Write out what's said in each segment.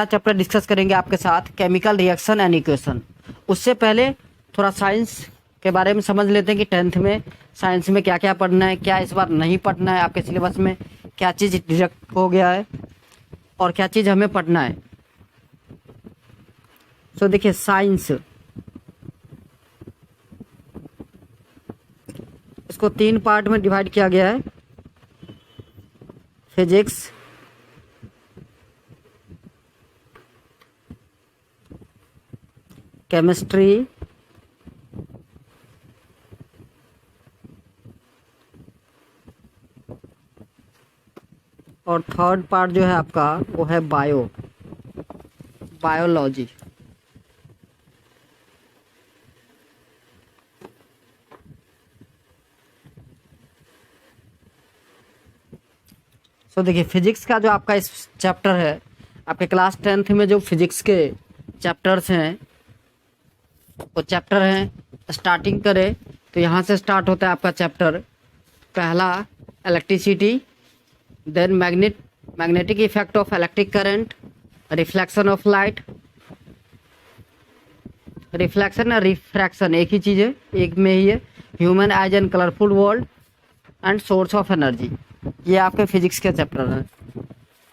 Chapter discuss करेंगे आपके साथ केमिकल रिएक्शन एंड इक्वेशन। उससे पहले थोड़ा साइंस के बारे में समझ लेते हैं कि 10th में साइंस में क्या क्या पढ़ना है, क्या इस बार नहीं पढ़ना है, आपके सिलेबस में क्या चीज़ डिडक्ट हो गया है और क्या चीज़ हमें पढ़ना है। सो देखिए, साइंस इसको 3 पार्ट में डिवाइड किया गया है। फिजिक्स, केमिस्ट्री, और थर्ड पार्ट जो है आपका वो है बायोलॉजी। तो देखिए, फिजिक्स का जो आपका इस चैप्टर है, आपके क्लास 10th में जो फिजिक्स के चैप्टर्स हैं वो चैप्टर हैं। स्टार्टिंग करें तो यहाँ से स्टार्ट होता है आपका चैप्टर पहला, electricity, then magnetic effect of electric current, reflection of light. Reflection और रिफ्रैक्शन एक ही चीज़ है, एक में ही है। Human eyes and colourful world and source of energy, ये आपके फिजिक्स के चैप्टर हैं।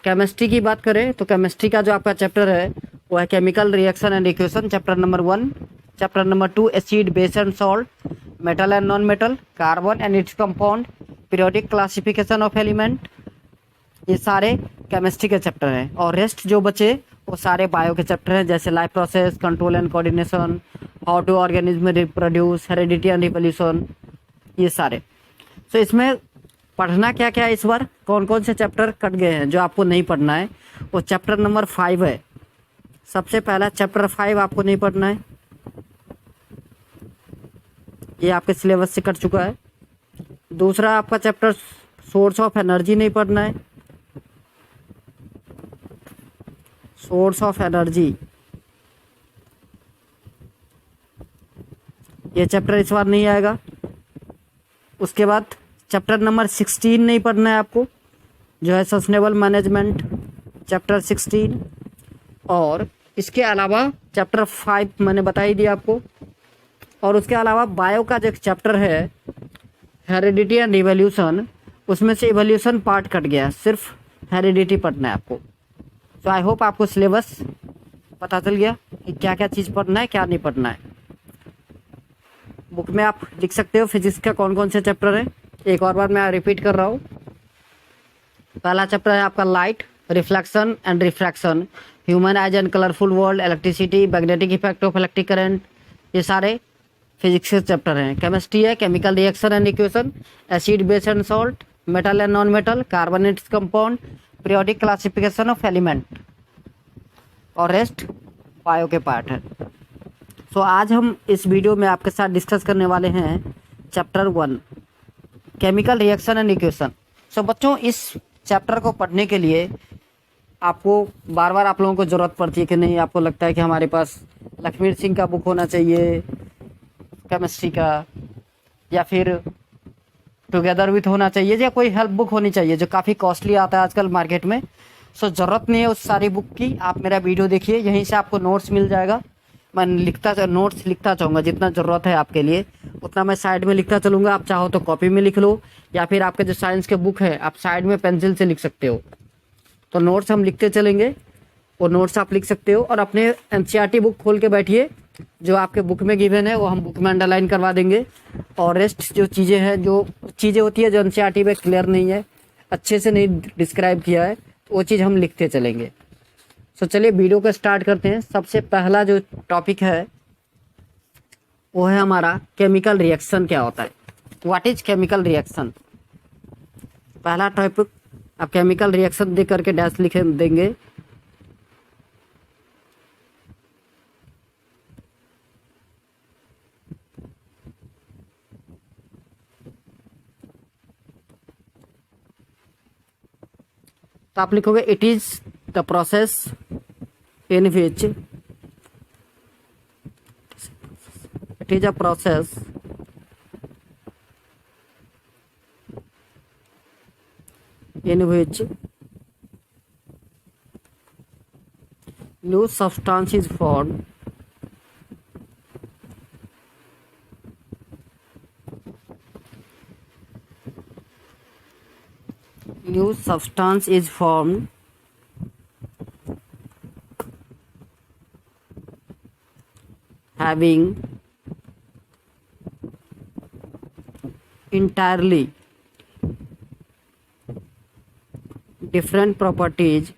केमिस्ट्री की बात करें तो केमिस्ट्री का जो आपका चैप्टर है वो है chemical reaction and equation, chapter number 1। Chapter number 2, acid, base and salt, metal and non metal, carbon and its compound, periodic classification of element. ये सारे केमिस्ट्री के चैप्टर हैं। और रेस्ट जो बचे वो सारे बायो के चैप्टर हैं, जैसे life process, control and coordination, how to organism reproduce, heredity and revolution, ये सारे। तो इसमें पढ़ना क्या क्या है इस बार, कौन कौन से चैप्टर कट गए हैं जो आपको नहीं पढ़ना है, वो चैप्टर नंबर 5 है। सबसे पहला चैप्टर 5 आपको नहीं पढ़ना है, ये आपके सिलेबस से कट चुका है। दूसरा आपका चैप्टर सोर्स ऑफ एनर्जी नहीं पढ़ना है, सोर्स ऑफ एनर्जी ये चैप्टर इस बार नहीं आएगा। उसके बाद चैप्टर नंबर 16 नहीं पढ़ना है आपको, जो है सस्टेनेबल मैनेजमेंट, चैप्टर 16। और इसके अलावा चैप्टर 5 मैंने बता ही दिया आपको। और उसके अलावा बायो का जो चैप्टर है हेरिडिटी एंड इवोल्यूशन, उसमें से इवोल्यूशन पार्ट कट गया, सिर्फ हेरिडिटी पढ़ना है आपको। तो आई होप आपको सिलेबस पता चल गया कि क्या क्या चीज़ पढ़ना है, क्या नहीं पढ़ना है। बुक में आप लिख सकते हो फिजिक्स का कौन कौन से चैप्टर है। एक और बार मैं रिपीट कर रहा हूँ। पहला चैप्टर है आपका light, reflection and refraction, human eyes and colourful world, electricity, magnetic effect of electric current, ये सारे फिजिक्स के चैप्टर हैं। केमिस्ट्री है chemical reaction and equation, acid, base and salt, metal and non metal, carbon and its compound, periodic classification of element, और rest bio के part है। तो आज हम इस वीडियो में आपके साथ डिस्कस करने वाले हैं chapter 1, chemical reaction and equation. So बच्चों, इस चैप्टर को पढ़ने के लिए आपको बार बार आप लोगों को ज़रूरत पड़ती है कि नहीं, आपको लगता है कि हमारे पास लक्ष्मीर सिंह का बुक होना चाहिए केमिस्ट्री का, या फिर टुगेदर विथ होना चाहिए, या कोई हेल्प बुक होनी चाहिए जो काफ़ी कॉस्टली आता है आजकल मार्केट में। सो ज़रूरत नहीं है उस सारी बुक की, आप मेरा वीडियो देखिए, यहीं से आपको नोट्स मिल जाएगा। मैं नोट्स लिखता चाहूँगा, जितना ज़रूरत है आपके लिए उतना मैं साइड में लिखता चलूँगा। आप चाहो तो कॉपी में लिख लो, या फिर आपके जो साइंस के बुक है आप साइड में पेंसिल से लिख सकते हो। तो नोट्स हम लिखते चलेंगे, वो नोट्स आप लिख सकते हो। और अपने एनसीईआरटी बुक खोल के बैठिए, जो आपके बुक में गिवन है वो हम बुक में अंडरलाइन करवा देंगे। और रेस्ट जो चीज़ें हैं, जो चीज़ें होती है जो एनसीईआरटी में क्लियर नहीं है, अच्छे से नहीं डिस्क्राइब किया है, तो वो चीज़ हम लिखते चलेंगे। सो चलिए वीडियो को स्टार्ट करते हैं। सबसे पहला जो टॉपिक है वो है हमारा केमिकल रिएक्शन क्या होता है, व्हाट इज केमिकल रिएक्शन। पहला टॉपिक आप केमिकल रिएक्शन दे करके डैश लिखे देंगे। तो आप लिखोगे it is the process in which it is a process in which loose substance is formed loose substance is formed having entirely different properties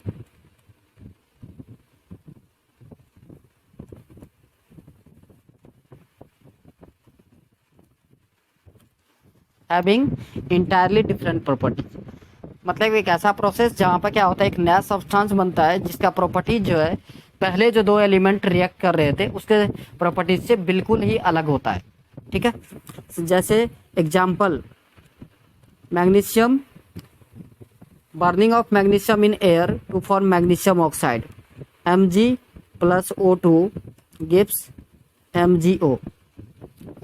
having entirely different properties. मतलब एक ऐसा process जहाँ पर क्या होता है, एक नया सब्सटेंस बनता है जिसका प्रॉपर्टीज जो है पहले जो दो एलिमेंट रिएक्ट कर रहे थे उसके प्रॉपर्टीज से बिल्कुल ही अलग होता है। ठीक है, जैसे example magnesium, burning of magnesium in air to form magnesium oxide, Mg+O2 gives MgO।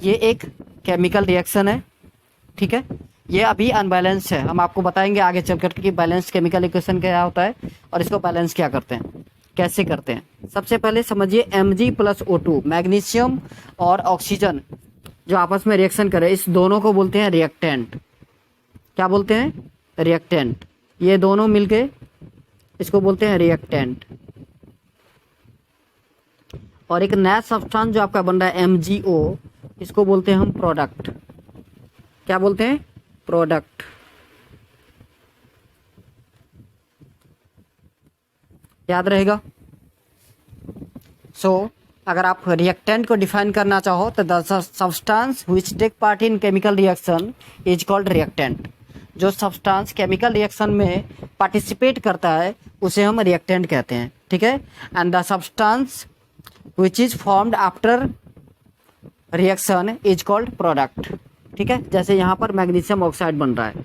ये एक केमिकल रिएक्शन है। ठीक है, ये अभी अनबैलेंस है, हम आपको बताएंगे आगे चल कर कि बैलेंस केमिकल इक्वेशन क्या होता है और इसको बैलेंस क्या करते हैं, कैसे करते हैं। सबसे पहले समझिए Mg+O2, मैग्नीशियम और ऑक्सीजन जो आपस में रिएक्शन करे, इस दोनों को बोलते हैं रिएक्टेंट। क्या बोलते हैं? रिएक्टेंट। ये दोनों मिलके इसको बोलते हैं रिएक्टेंट। और एक नया सब्सटेंस जो आपका बन रहा है MgO, इसको बोलते हैं हम प्रोडक्ट। क्या बोलते हैं? प्रोडक्ट। याद रहेगा। अगर आप रिएक्टेंट को डिफाइन करना चाहो तो the substance which take part in chemical reaction is called reactant. जो सब्सटेंस केमिकल रिएक्शन में पार्टिसिपेट करता है उसे हम रिएक्टेंट कहते हैं। ठीक है, and the substance which is formed after reaction is called product. ठीक है, जैसे यहाँ पर मैग्नीशियम ऑक्साइड बन रहा है।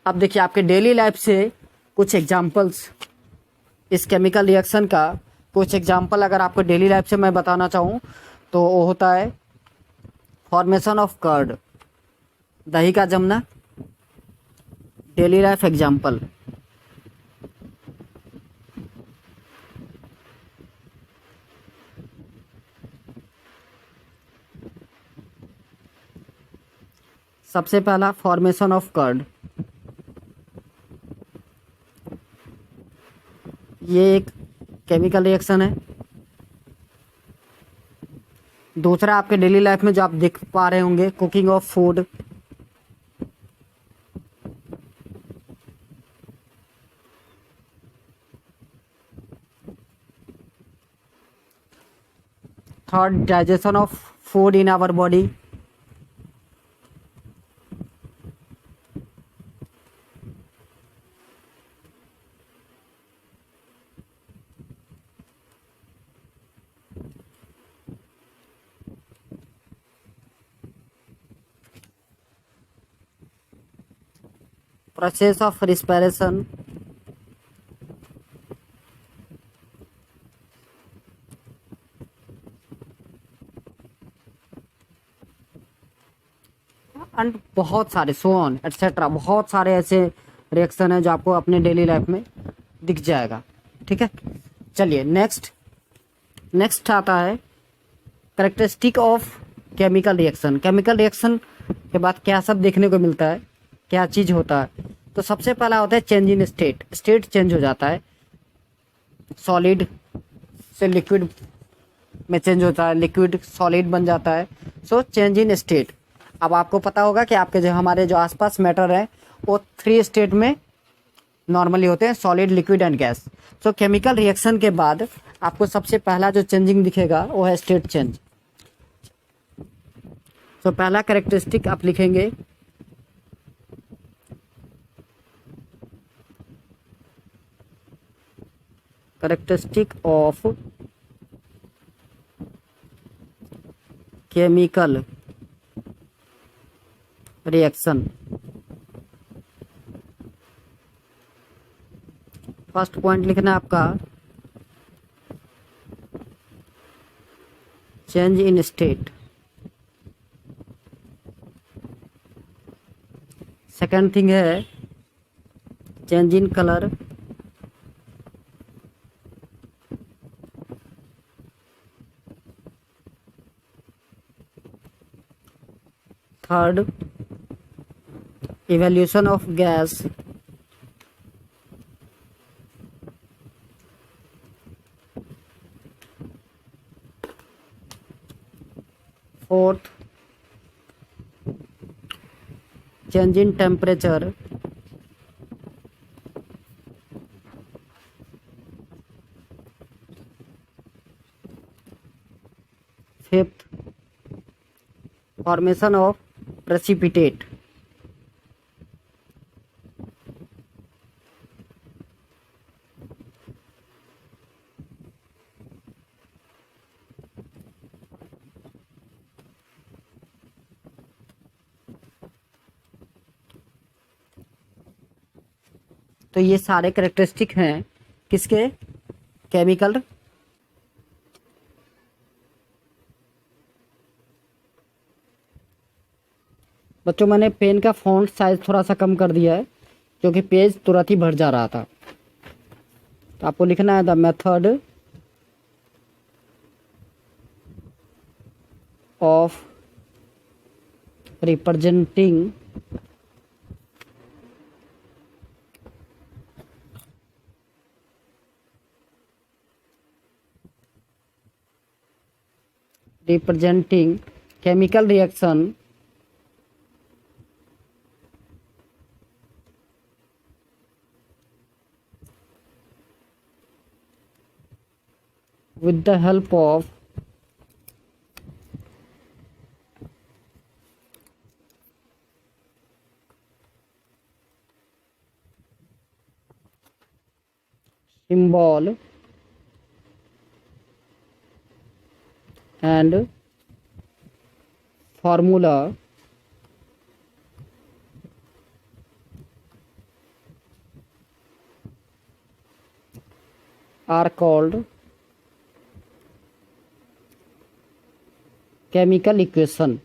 अब देखिए आपके डेली लाइफ से कुछ एग्जांपल्स, इस केमिकल रिएक्शन का कुछ एग्जांपल अगर आपको डेली लाइफ से मैं बताना चाहूँ तो वो होता है फॉर्मेशन ऑफ कर्ड, दही का जमना। डेली लाइफ एग्जांपल, सबसे पहला फॉर्मेशन ऑफ कर्ड, ये एक केमिकल रिएक्शन है। दूसरा आपके डेली लाइफ में जो आप देख पा रहे होंगे cooking of food. Third, digestion of food in our body. Process of respiration, and बहुत सारे सो ऑन एटसेट्रा, बहुत सारे ऐसे रिएक्शन है जो आपको अपने डेली लाइफ में दिख जाएगा। ठीक है, चलिए नेक्स्ट आता है characteristic of chemical reaction. Chemical reaction के बाद क्या सब देखने को मिलता है, क्या चीज़ होता है? तो सबसे पहला होता है change in state. State change हो जाता है, सॉलिड से लिक्विड में चेंज होता है, लिक्विड सॉलिड बन जाता है। So change in state. अब आपको पता होगा कि आपके जो हमारे जो आसपास मैटर है वो 3 स्टेट में नॉर्मली होते हैं, solid, liquid and gas. So chemical reaction के बाद आपको सबसे पहला जो चेंजिंग दिखेगा वो है स्टेट चेंज। सो पहला कैरेक्टरिस्टिक आप लिखेंगे characteristic of chemical reaction. First point लिखना है आपका change in state. Second thing है change in colour. Third, evaluation of gas. Fourth, change in temperature. Fifth, formation of precipitate. तो ये सारे कैरेक्टरिस्टिक हैं किसके, केमिकल। बच्चों मैंने पेन का फॉन्ट साइज थोड़ा सा कम कर दिया है क्योंकि पेज तुरंत ही भर जा रहा था। तो आपको लिखना है the method of representing chemical reaction with the help of symbol and formula are called chemical equation.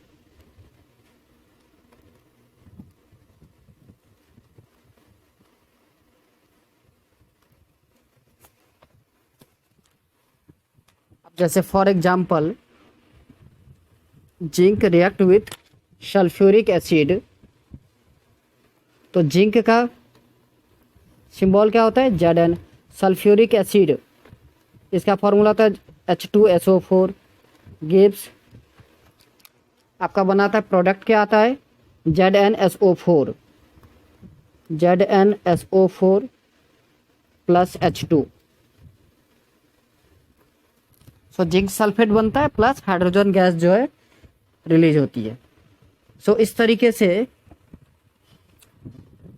जैसे for example zinc react with sulphuric acid, तो जिंक का सिंबल क्या होता है, Zn। सल्फ्यूरिक एसिड इसका फॉर्मूला होता है H2SO4 गिव्स, आपका बनाता है प्रोडक्ट क्या आता है ZnSO4 plus H2। So zinc sulphate बनता है प्लस हाइड्रोजन गैस जो है रिलीज होती है। सो इस तरीके से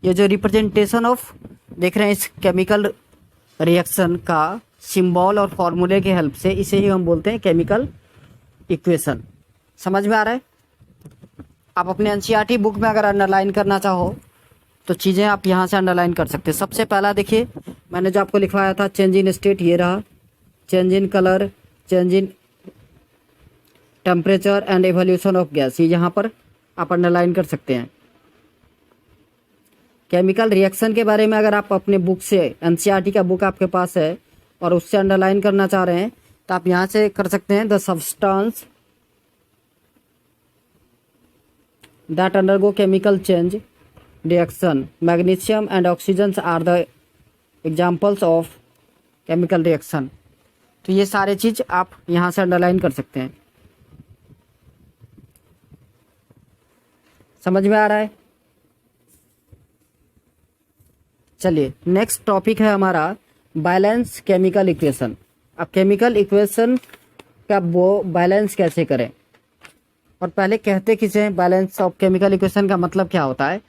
ये जो रिप्रेजेंटेशन ऑफ देख रहे हैं इस केमिकल रिएक्शन का सिंबल और फॉर्मूले के हेल्प से, इसे ही हम बोलते हैं केमिकल इक्वेशन। समझ में आ रहा है। आप अपने एनसीईआरटी बुक में अगर अंडरलाइन करना चाहो तो चीज़ें आप यहाँ से अंडरलाइन कर सकते हैं। सबसे पहला देखिए मैंने जो आपको लिखवाया था चेंज इन स्टेट, ये रहा, change in colour, change in temperature and evolution of gas, ये यहाँ पर आप अंडरलाइन कर सकते हैं। केमिकल रिएक्शन के बारे में अगर आप अपने बुक से, एनसीईआरटी का बुक आपके पास है और उससे अंडरलाइन करना चाह रहे हैं तो आप यहाँ से कर सकते हैं। The substance that undergo chemical change reaction, magnesium and oxygen are the examples of chemical reaction. तो ये सारे चीज़ आप यहाँ से अंडरलाइन कर सकते हैं। समझ में आ रहा है। चलिए नेक्स्ट टॉपिक है हमारा बैलेंस केमिकल इक्वेशन। अब केमिकल इक्वेशन का वो बैलेंस कैसे करें, और पहले कहते किसे हैं बैलेंस ऑफ केमिकल इक्वेशन का मतलब क्या होता है।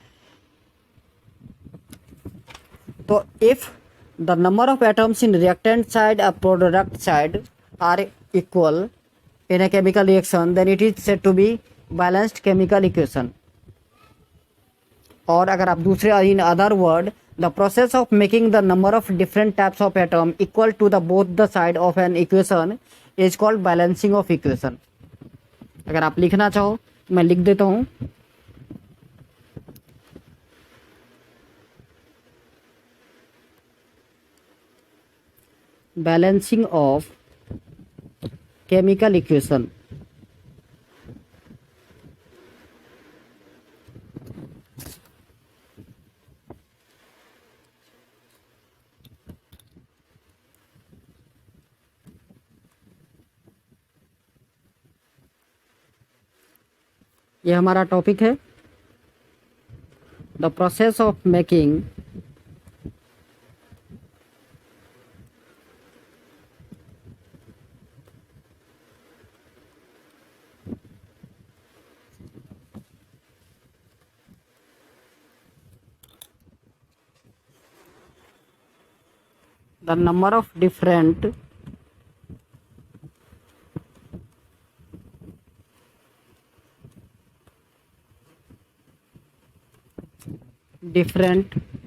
तो if the number of atoms in reactant side और product side are equal in a chemical reaction then it is said to be balanced chemical equation. और अगर आप दूसरे in other word the process of making the number of different types of atom equal to the both the side of an equation is called balancing of equation. अगर आप लिखना चाहो मैं लिख देता हूं, बैलेंसिंग ऑफ केमिकल इक्वेशन ये हमारा टॉपिक है, the process of making the number of different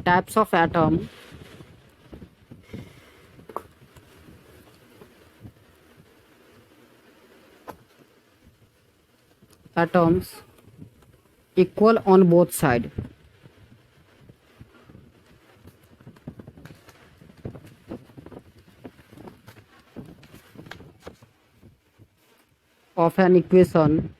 types of atoms equal on both sides of an equation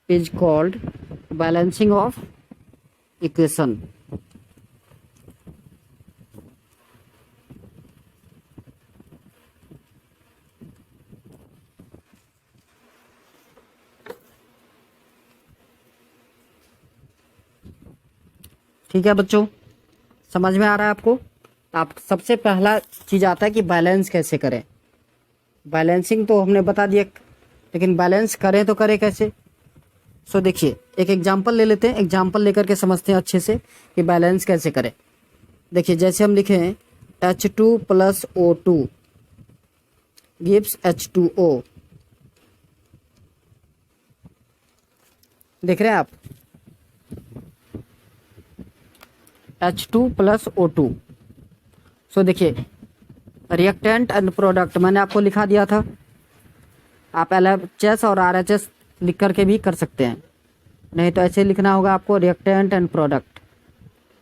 is called balancing of equation. ठीक है बच्चों, समझ में आ रहा है आपको? आप सबसे पहला चीज़ आता है कि बैलेंस कैसे करें। बैलेंसिंग तो हमने बता दिया, लेकिन बैलेंस करें तो करें कैसे। सो देखिए, एक एग्जांपल ले लेते हैं, एग्जांपल लेकर के समझते हैं अच्छे से कि बैलेंस कैसे करें। देखिए, जैसे हम लिखे हैं H2 + O2 गिव्स H2O। देख रहे हैं आप, H2 + O2। सो देखिए, रिएक्टेंट एंड प्रोडक्ट मैंने आपको लिखा दिया था, आप LHS और RHS लिख करके भी कर सकते हैं, नहीं तो ऐसे लिखना होगा आपको, रिएक्टेंट एंड प्रोडक्ट।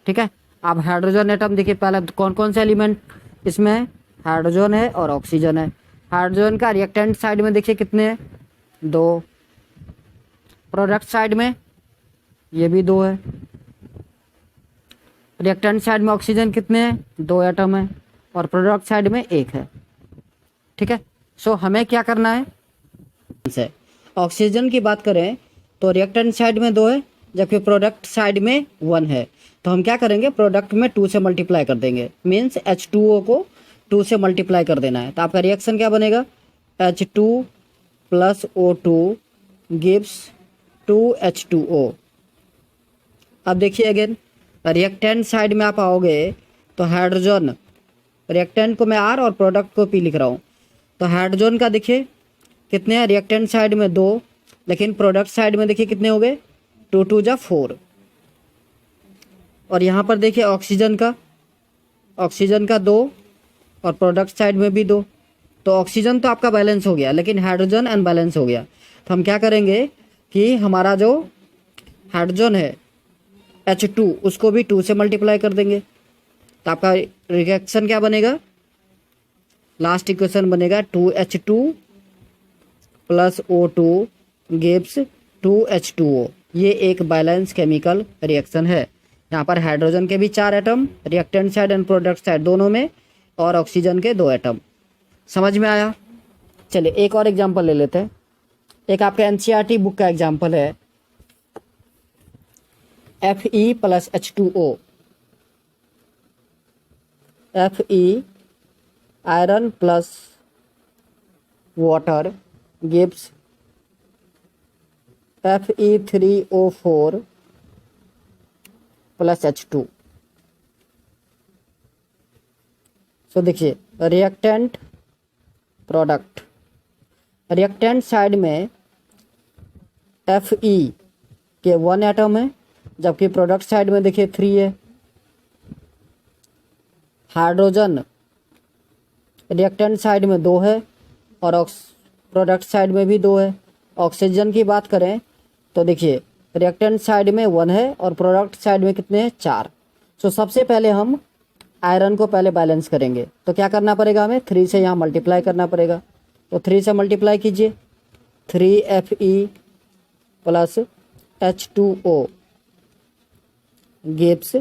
ठीक है। आप हाइड्रोजन एटम देखिए, पहले कौन कौन से एलिमेंट इसमें है, हाइड्रोजन है और ऑक्सीजन है। हाइड्रोजन का रिएक्टेंट साइड में देखिए कितने हैं, 2। प्रोडक्ट साइड में ये भी 2 है। रिएक्टेंट साइड में ऑक्सीजन कितने हैं, 2 एटम है, और प्रोडक्ट साइड में 1 है। ठीक है। सो हमें क्या करना है, ऑक्सीजन की बात करें तो रिएक्टेंट साइड में 2 है, जबकि प्रोडक्ट साइड में 1 है। तो हम क्या करेंगे, प्रोडक्ट में 2 से मल्टीप्लाई कर देंगे, मीन्स H2O को 2 से मल्टीप्लाई कर देना है। तो आपका रिएक्शन क्या बनेगा, H2 + O2 गिव्स 2H2O। अब देखिए अगेन, रिएक्टेंट साइड में आप आओगे तो हाइड्रोजन, रिएक्टेंट को मैं R और प्रोडक्ट को P लिख रहा हूँ। तो हाइड्रोजन का देखिए कितने हैं, रिएक्टेंट साइड में 2, लेकिन प्रोडक्ट साइड में देखिए कितने हो गए, 2 × 2 = 4। और यहाँ पर देखिए ऑक्सीजन का 2 और प्रोडक्ट साइड में भी 2। तो ऑक्सीजन तो आपका बैलेंस हो गया, लेकिन हाइड्रोजन अनबैलेंस हो गया। तो हम क्या करेंगे कि हमारा जो हाइड्रोजन है H2, उसको भी 2 से मल्टीप्लाई कर देंगे। तो आपका रिएक्शन क्या बनेगा, लास्ट इक्वेशन बनेगा 2H2 + O2 गिव्स 2H2O। ये एक बैलेंस केमिकल रिएक्शन है। यहाँ पर हाइड्रोजन के भी 4 atom, reactant side and product side दोनों में, और ऑक्सीजन के 2 एटम। समझ में आया? चलिए एक और एग्जांपल ले लेते हैं। एक आपके NCERT बुक का एग्जांपल है, Fe + H2O। Fe iron plus water gives Fe3O4 + H2। सो देखिए, रिएक्टेंट प्रोडक्ट, रिएक्टेंट साइड में Fe के 1 एटम है, जबकि प्रोडक्ट साइड में देखिए 3 है। हाइड्रोजन रिएक्टेंट साइड में 2 है और प्रोडक्ट साइड में भी 2 है। ऑक्सीजन की बात करें तो देखिए, रिएक्टेंट साइड में 1 है और प्रोडक्ट साइड में कितने हैं, 4। सो सबसे पहले हम आयरन को पहले बैलेंस करेंगे। तो क्या करना पड़ेगा, हमें 3 से यहाँ मल्टीप्लाई करना पड़ेगा। तो 3 से मल्टीप्लाई कीजिए, 3Fe + H2O gives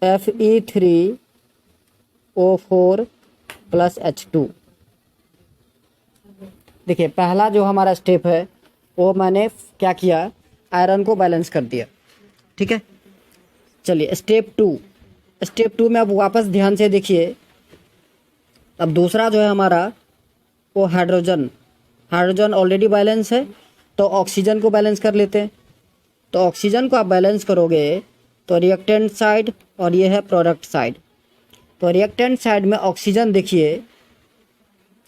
Fe3O4 plus H2। देखिए पहला जो हमारा स्टेप है वो मैंने क्या किया, आयरन को बैलेंस कर दिया, ठीक है। चलिए स्टेप टू में अब वापस ध्यान से देखिए। अब दूसरा जो है हमारा वो हाइड्रोजन ऑलरेडी बैलेंस है, तो ऑक्सीजन को बैलेंस कर लेते हैं। तो ऑक्सीजन को आप बैलेंस करोगे तो रिएक्टेंट साइड और ये है प्रोडक्ट साइड। तो रिएक्टेंट साइड में ऑक्सीजन देखिए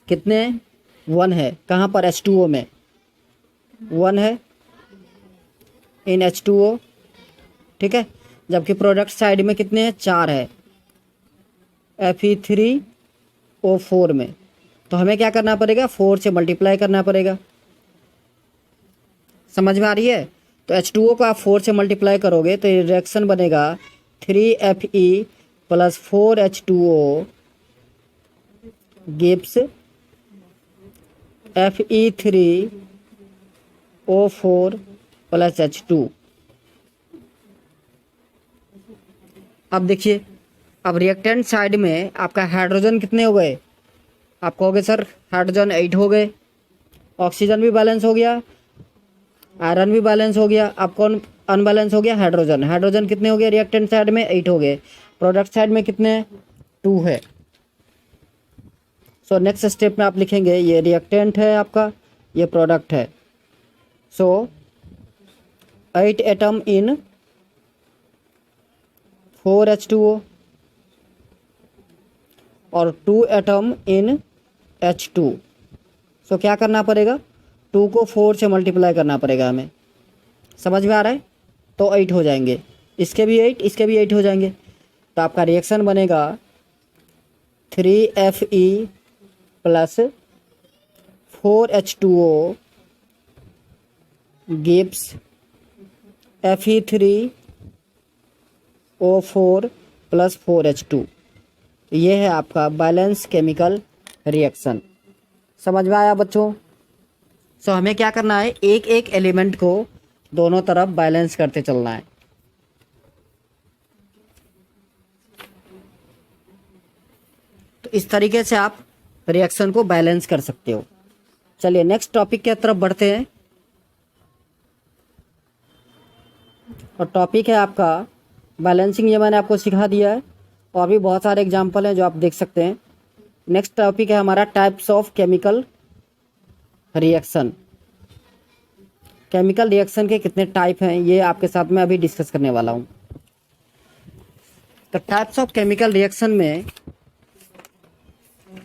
कितने 1 है, कहाँ पर H2O में 1 है इन H2O, ठीक है। जबकि प्रोडक्ट साइड में कितने हैं, 4 है Fe3O4 में। तो हमें क्या करना पड़ेगा, 4 से मल्टीप्लाई करना पड़ेगा। समझ में आ रही है। तो H2O को आप 4 से मल्टीप्लाई करोगे तो ये रिएक्शन बनेगा 3Fe plus 4H2O gives Fe3O4 plus H2। अब देखिए, अब रिएक्टेंट साइड में आपका हाइड्रोजन कितने हो गए, आप कहोगे सर हाइड्रोजन 8 हो गए, ऑक्सीजन भी बैलेंस हो गया, आयरन भी बैलेंस हो गया। अब कौन अनबैलेंस हो गया, हाइड्रोजन कितने हो गए रिएक्टेंट साइड में, 8 हो गए। प्रोडक्ट साइड में कितने, 2 है। सो नेक्स्ट स्टेप में आप लिखेंगे ये रिएक्टेंट है आपका, ये प्रोडक्ट है। सो 8 एटम इन 4H2O और 2 एटम इन H2। सो क्या करना पड़ेगा, 2 को 4 से मल्टीप्लाई करना पड़ेगा हमें। समझ में आ रहा है। तो 8 हो जाएंगे, इसके भी 8, इसके भी 8 हो जाएंगे। तो आपका रिएक्शन बनेगा 3Fe plus 4H2O gives Fe3O4 plus 4H2। ये है आपका बैलेंस केमिकल रिएक्शन। समझ में आया बच्चों। सो हमें क्या करना है, एक एक एलिमेंट को दोनों तरफ बैलेंस करते चलना है। तो इस तरीके से आप रिएक्शन को बैलेंस कर सकते हो। चलिए नेक्स्ट टॉपिक की तरफ बढ़ते हैं। और टॉपिक है आपका बैलेंसिंग, ये मैंने आपको सिखा दिया है और भी बहुत सारे एग्जाम्पल हैं जो आप देख सकते हैं। नेक्स्ट टॉपिक है हमारा types of chemical reaction. Chemical reaction के कितने टाइप हैं ये आपके साथ में अभी डिस्कस करने वाला हूँ। तो टाइप्स ऑफ केमिकल रिएक्शन में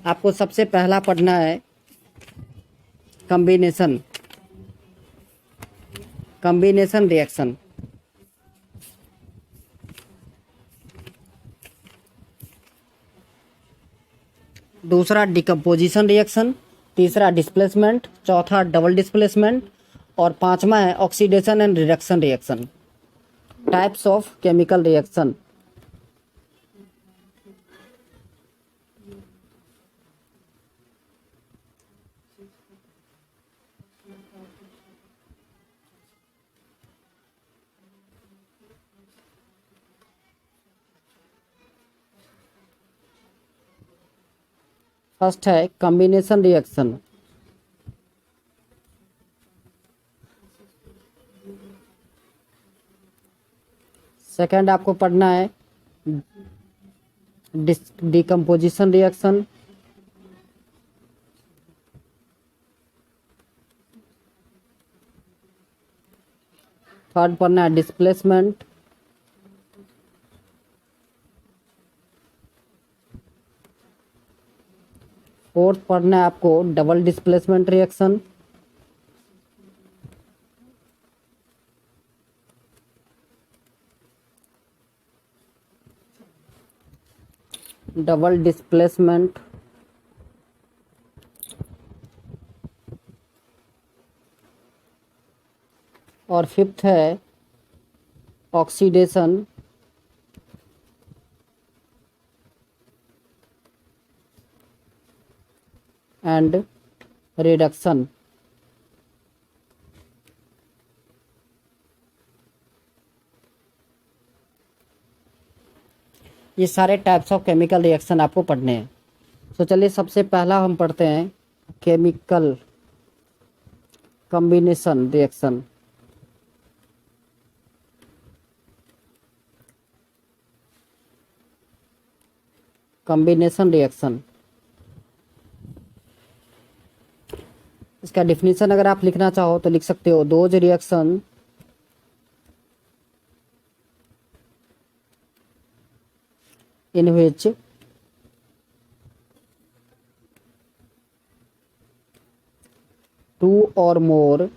आपको सबसे पहला पढ़ना है कॉम्बिनेशन रिएक्शन। दूसरा डिकम्पोजिशन रिएक्शन, तीसरा डिस्प्लेसमेंट, चौथा डबल डिस्प्लेसमेंट और पांचवा है oxidation and reduction reaction. Types of chemical reaction. First है कॉम्बिनेशन रिएक्शन। सेकंड आपको पढ़ना है डिकम्पोजिशन रिएक्शन। थर्ड पढ़ना है डिस्प्लेसमेंट। फोर्थ पढ़ना है आपको double displacement reaction. Double displacement और फिफ्थ है ऑक्सीडेशन एंड रिडक्शन। ये सारे टाइप्स ऑफ केमिकल रिएक्शन आपको पढ़ने हैं। तो चलिए सबसे पहला हम पढ़ते हैं chemical combination reaction. Combination reaction, इसका डिफिनीशन अगर आप लिखना चाहो तो लिख सकते हो, those reaction in which two or more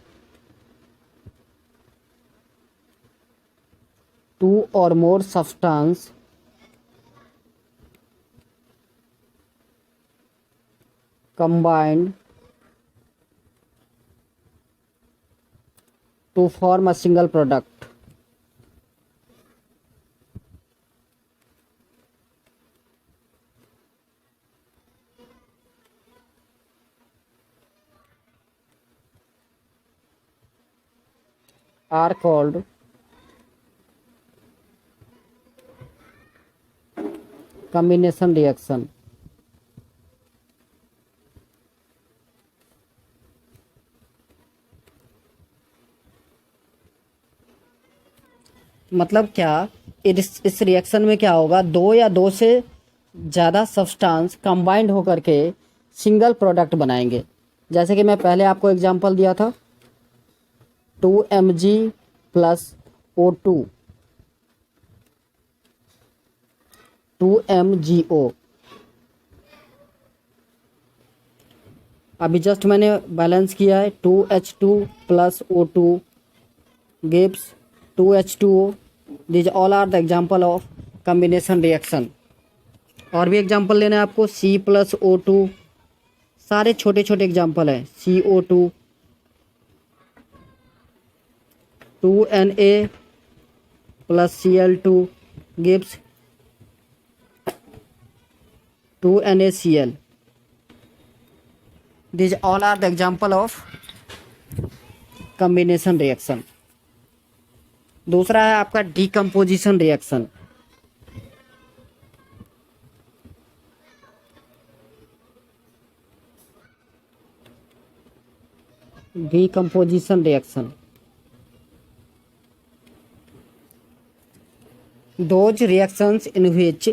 substance combined to form a single product are called combination reaction। मतलब क्या, इस रिएक्शन में क्या होगा, दो या दो से ज़्यादा सब्सटेंस कंबाइंड होकर के सिंगल प्रोडक्ट बनाएंगे। जैसे कि मैं पहले आपको एग्जांपल दिया था 2Mg प्लस O2 2MgO। अभी जस्ट मैंने बैलेंस किया है, 2H2 plus O2 gives 2H2O। These all are the example of combination reaction। और भी एग्जांपल लेना है आपको, C प्लस O2, सारे छोटे छोटे एग्जांपल हैं। CO2 2Na plus Cl2 gives 2NaCl। These all are the example of combination reaction। दूसरा है आपका decomposition reaction. Decomposition reaction, those reactions in which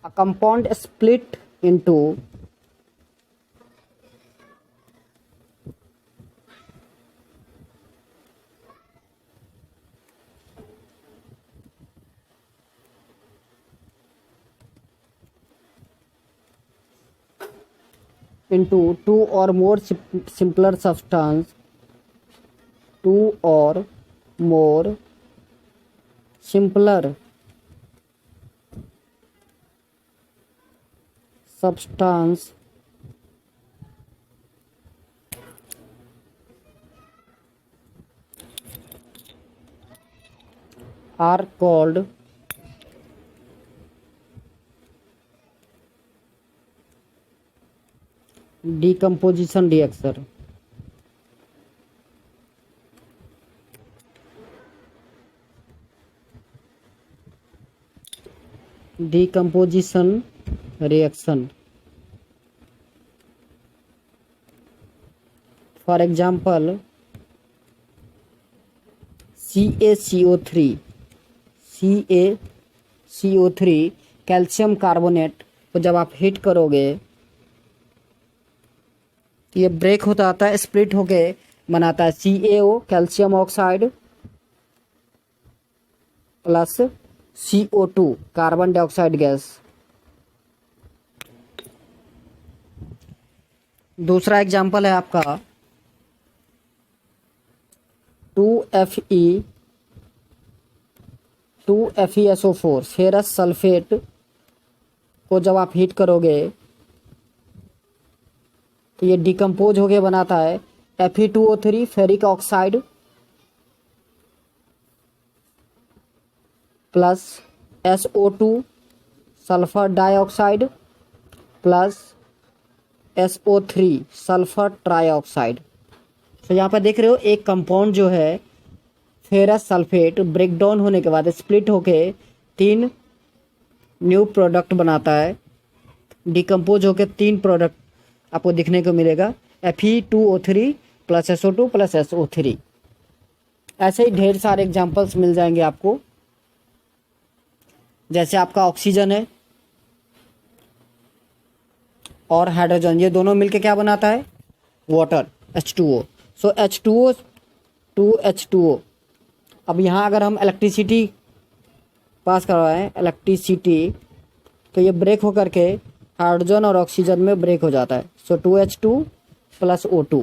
a compound split into two or more simpler substance, two or more simpler substance are called decomposition reaction। decomposition reaction, for example CaCO3 calcium carbonate को जब आप heat करोगे तो ये break होता आता है, split होके बनाता है CaO calcium oxide plus CO2 carbon dioxide gas. दूसरा एग्जांपल है आपका 2FeSO4 फेरस सल्फेट को जब आप हीट करोगे तो ये डिकम्पोज होके बनाता है Fe2O3 ferric oxide plus SO2 sulphur dioxide plus SO3 sulphur trioxide. तो यहाँ पर देख रहे हो एक कंपाउंड जो है फेरस सल्फेट ब्रेक डाउन होने के बाद स्प्लिट होके 3 न्यू प्रोडक्ट बनाता है, डिकम्पोज होके 3 प्रोडक्ट आपको दिखने को मिलेगा, Fe2O3 plus SO2 plus SO3। ऐसे ही ढेर सारे एग्जाम्पल्स मिल जाएंगे आपको। जैसे आपका ऑक्सीजन है और हाइड्रोजन, ये दोनों मिलके क्या बनाता है, water, H2O। So H2O to H2O। अब यहाँ अगर हम इलेक्ट्रिसिटी पास करवाएं, इलेक्ट्रिसिटी, तो ये ब्रेक होकर के हाइड्रोजन और ऑक्सीजन में ब्रेक हो जाता है। सो 2H2 प्लस O2।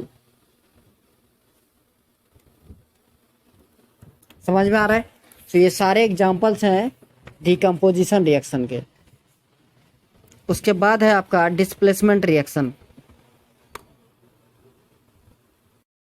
समझ में आ रहा है? तो ये सारे एग्जाम्पल्स हैं डिकम्पोजिशन रिएक्शन के। उसके बाद है आपका डिस्प्लेसमेंट रिएक्शन।